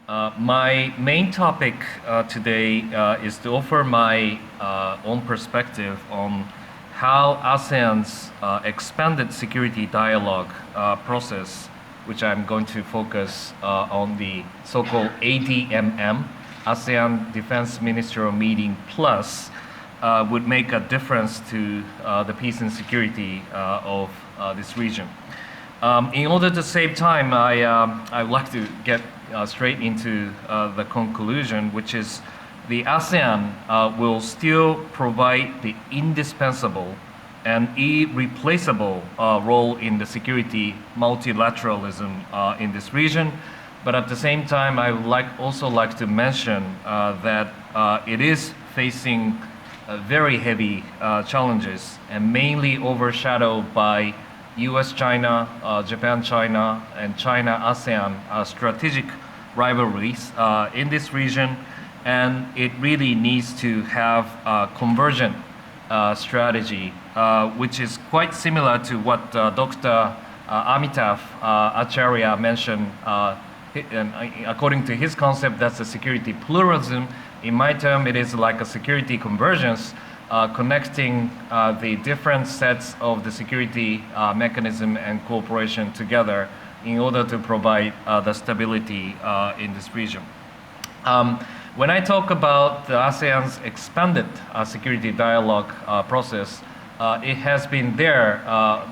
My main topic today is to offer my own perspective on how ASEAN's expanded security dialogue process, which I'm going to focus on the so-called ADMM, ASEAN Defense Ministerial Meeting Plus, would make a difference to the peace and security of this region. In order to save time, I would like to get straight into the conclusion, which is the ASEAN will still provide the indispensable and irreplaceable role in the security multilateralism in this region. But at the same time, I would also like to mention that it is facing very heavy challenges and mainly overshadowed by US-China, Japan-China, and China-ASEAN strategic rivalries in this region, and it really needs to have a convergent strategy, which is quite similar to what Dr. Amitav Acharya mentioned. According to his concept, that's a security pluralism. In my term, it is like a security convergence, connecting the different sets of the security mechanism and cooperation together in order to provide the stability in this region. When I talk about the ASEAN's expanded security dialogue process, it has been there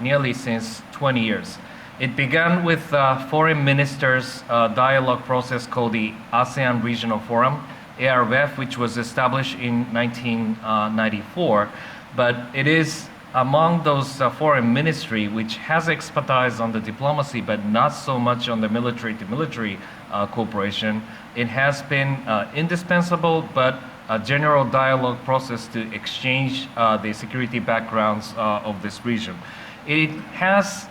nearly since 20 years. It began with foreign ministers' dialogue process called the ASEAN Regional Forum, ARF, which was established in 1994, but it is among those foreign ministry which has expertise on the diplomacy but not so much on the military-to-military cooperation. It has been indispensable but a general dialogue process to exchange the security backgrounds of this region. It has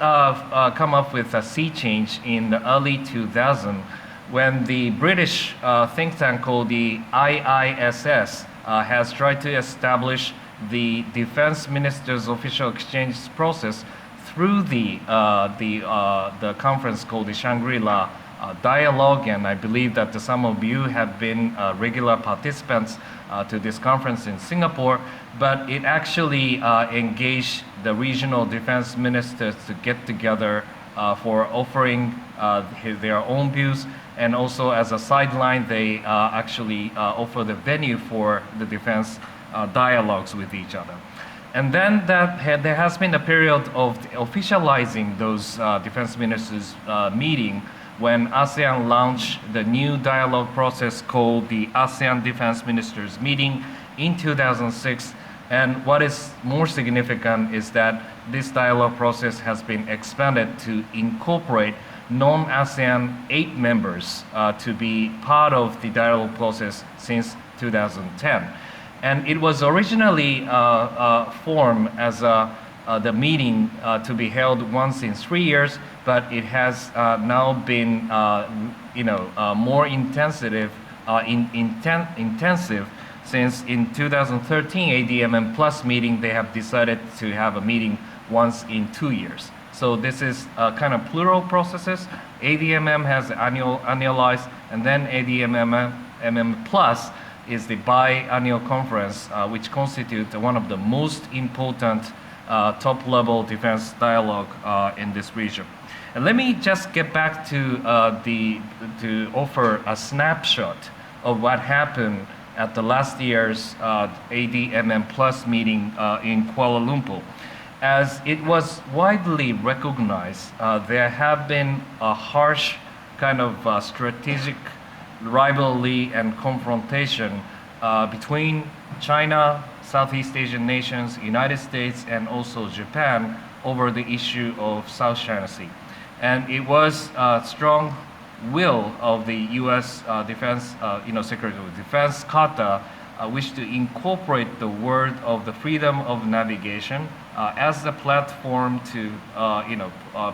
come up with a sea change in the early 2000s when the British think tank called the IISS has tried to establish the defense ministers' official exchange process through the conference called the Shangri-La Dialogue, and I believe that some of you have been regular participants to this conference in Singapore, but it actually engaged the regional defense ministers to get together for offering their own views, and also as a sideline they actually offer the venue for the defense dialogues with each other. And then there has been a period of officializing those defense ministers meeting when ASEAN launched the new dialogue process called the ASEAN Defense Ministers Meeting in 2006. And what is more significant is that this dialogue process has been expanded to incorporate non-ASEAN 8 members to be part of the dialogue process since 2010. And it was originally formed as the meeting to be held once in 3 years, but it has now been more intensive since in 2013 ADMM Plus meeting they have decided to have a meeting once in 2 years. So this is kind of plural processes. ADMM has annualized, and then ADMM Plus is the biannual conference, which constitutes one of the most important top-level defense dialogue in this region. And let me just get back to offer a snapshot of what happened at the last year's ADMM Plus meeting in Kuala Lumpur. As it was widely recognized, there have been a harsh kind of strategic rivalry and confrontation between China, Southeast Asian nations, United States, and also Japan over the issue of South China Sea. And it was a strong will of the U.S. Secretary of Defense Carter wish to incorporate the word of the freedom of navigation as the platform to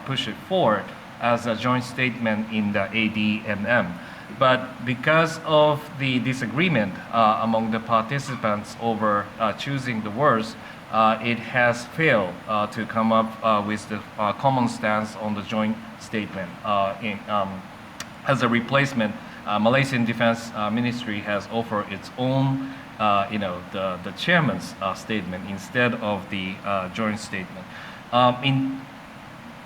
push it forward as a joint statement in the ADMM. But because of the disagreement among the participants over choosing the words, it has failed to come up with the common stance on the joint statement as a replacement Malaysian Defense Ministry has offered its own, the chairman's statement instead of the joint statement. In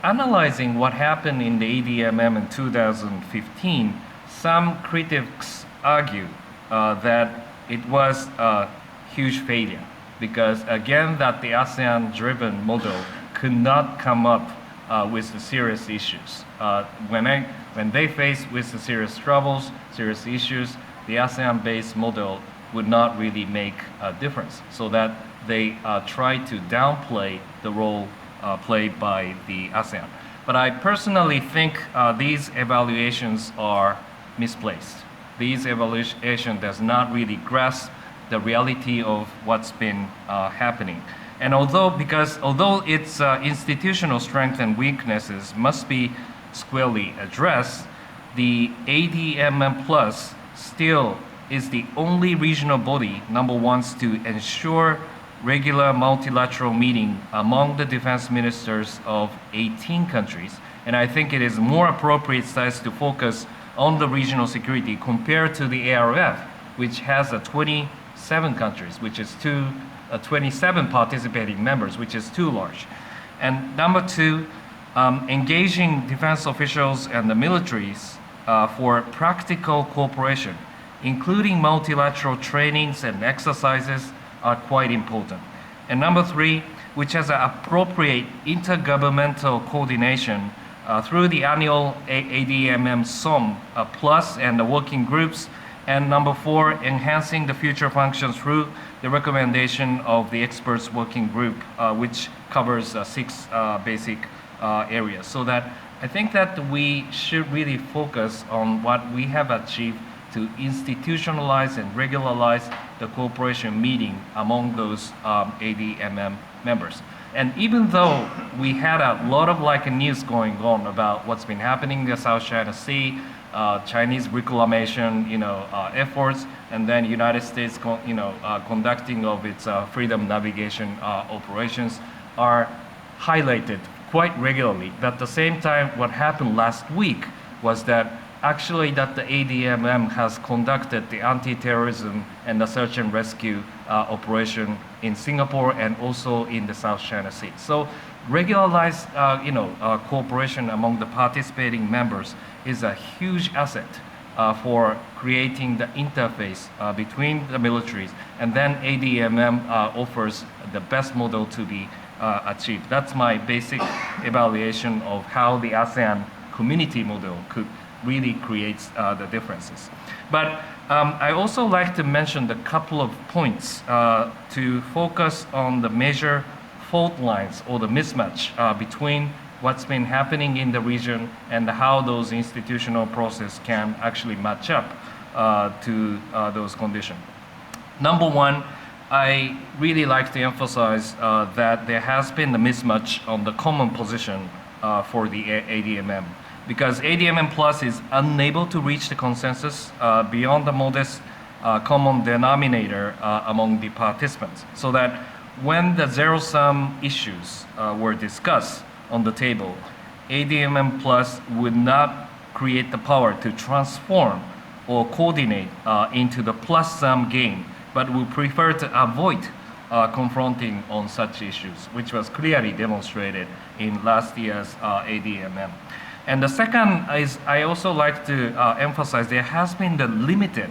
analyzing what happened in the ADMM in 2015, some critics argue that it was a huge failure because, again, that the ASEAN-driven model could not come up with the serious issues. When they faced with the serious troubles, serious issues, the ASEAN-based model would not really make a difference, so that they try to downplay the role played by the ASEAN. But I personally think these evaluations are misplaced. These evaluation does not really grasp the reality of what's been happening. And although its institutional strengths and weaknesses must be squarely addressed, the ADMM Plus still is the only regional body, number one, to ensure regular multilateral meeting among the defense ministers of 18 countries. And I think it is more appropriate size to focus on the regional security compared to the ARF, which has 27 countries, which is 27 participating members, which is too large. And number two, engaging defense officials and the militaries for practical cooperation, including multilateral trainings and exercises, are quite important. And number three, which has an appropriate intergovernmental coordination through the annual ADMM SOM Plus and the working groups. And number four, enhancing the future functions through the recommendation of the experts working group, which covers 6 basic areas. So that I think that we should really focus on what we have achieved to institutionalize and regularize the cooperation meeting among those ADMM members. And even though we had a lot of news going on about what's been happening in the South China Sea, Chinese reclamation, efforts, and then United States, conducting of its freedom navigation operations are highlighted quite regularly. But at the same time, what happened last week was that actually that the ADMM has conducted the anti-terrorism and the search and rescue operation in Singapore and also in the South China Sea. So regularized, cooperation among the participating members is a huge asset for creating the interface between the militaries, and then ADMM offers the best model to be achieved. That's my basic evaluation of how the ASEAN community model could really create the differences. But I also like to mention the couple of points to focus on the major fault lines or the mismatch between what's been happening in the region and how those institutional processes can actually match up to those conditions. Number one, I really like to emphasize that there has been a mismatch on the common position for the ADMM, because ADMM Plus is unable to reach the consensus beyond the modest common denominator among the participants, so that when the zero-sum issues were discussed on the table, ADMM Plus would not create the power to transform or coordinate into the plus-sum game, but would prefer to avoid confronting on such issues, which was clearly demonstrated in last year's ADMM. And the second is, I also like to emphasize there has been the limited,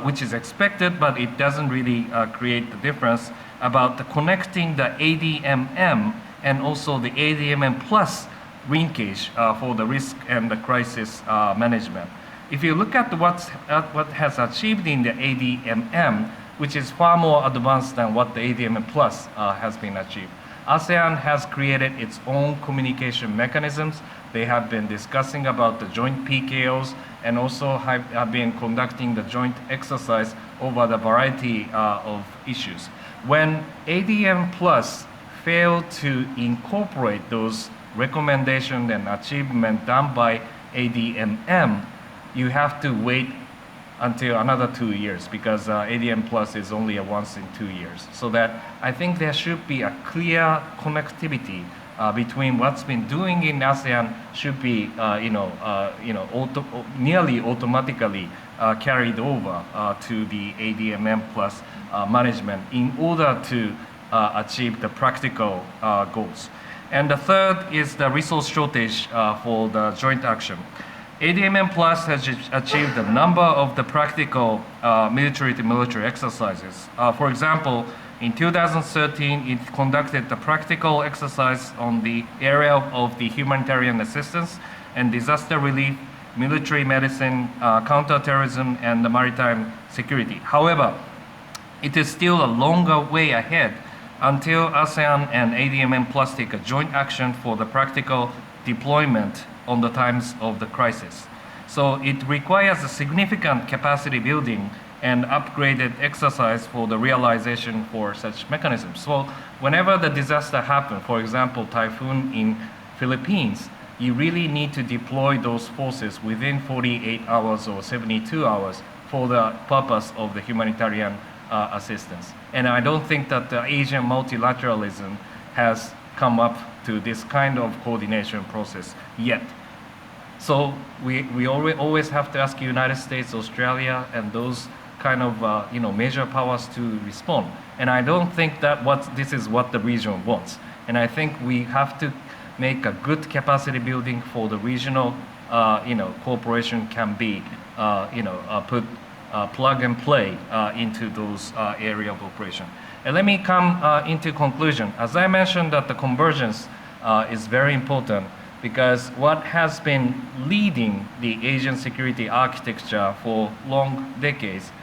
which is expected, but it doesn't really create the difference, about the connecting the ADMM and also the ADMM Plus linkage for the risk and the crisis management. If you look at what has achieved in the ADMM, which is far more advanced than what the ADMM Plus has been achieved. ASEAN has created its own communication mechanisms. They have been discussing about the joint PKOs and also have been conducting the joint exercise over the variety of issues. When ADM Plus failed to incorporate those recommendations and achievements done by ADMM, you have to wait until another 2 years, because ADM Plus is only a once in 2 years. So that I think there should be a clear connectivity between what's been doing in ASEAN should be, nearly automatically carried over to the ADMM plus management in order to achieve the practical goals. And the third is the resource shortage for the joint action. ADMM Plus has achieved a number of the practical military-to-military exercises. For example, in 2013, it conducted the practical exercise on the area of the humanitarian assistance and disaster relief, military medicine, counterterrorism, and the maritime security. However, it is still a longer way ahead until ASEAN and ADMM Plus take a joint action for the practical deployment on the times of the crisis. So it requires a significant capacity building and upgraded exercise for the realization for such mechanisms. So whenever the disaster happens, for example, typhoon in Philippines, you really need to deploy those forces within 48 hours or 72 hours for the purpose of the humanitarian assistance. And I don't think that the Asian multilateralism has come up to this kind of coordination process yet. So we always have to ask United States, Australia, and those kind of major powers to respond. And I don't think that this is what the region wants. And I think we have to make a good capacity building for the regional cooperation can be put plug and play into those area of operation. And let me come into conclusion. As I mentioned, that the convergence is very important, because what has been leading the Asian security architecture for long decades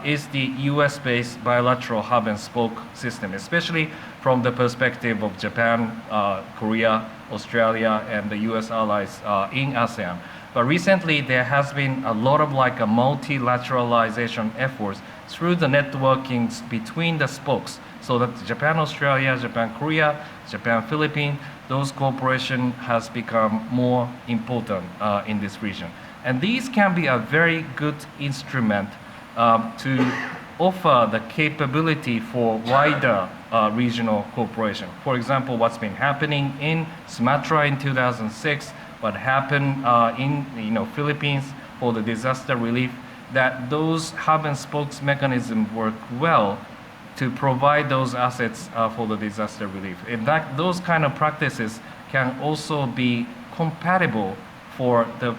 is the US-based bilateral hub and spoke system, especially from the perspective of Japan, Korea, Australia, and the US allies in ASEAN. But recently, there has been a lot of a multilateralization efforts through the networkings between the spokes, so that Japan, Australia, Japan, Korea, Japan, Philippines, those cooperation has become more important in this region. And these can be a very good instrument to offer the capability for wider regional cooperation. For example, what's been happening in Sumatra in 2006, what happened in Philippines for the disaster relief, that those hub and spokes mechanisms work well to provide those assets for the disaster relief. In fact, those kind of practices can also be compatible for the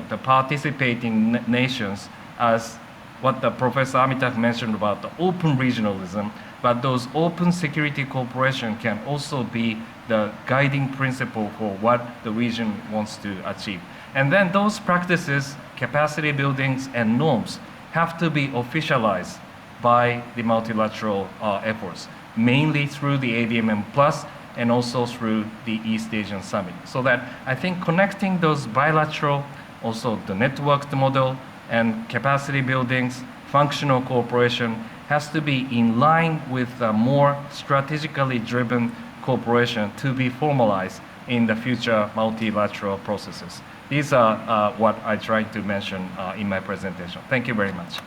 the participating nations, as what the Professor Amitabh mentioned about the open regionalism. But those open security cooperation can also be the guiding principle for what the region wants to achieve. And then those practices, capacity buildings, and norms have to be officialized by the multilateral efforts, mainly through the ADMM Plus and also through the East Asian Summit. So that I think connecting those bilateral, also the networked model, and capacity buildings, functional cooperation has to be in line with a more strategically driven cooperation to be formalized in the future multilateral processes. These are what I tried to mention in my presentation. Thank you very much.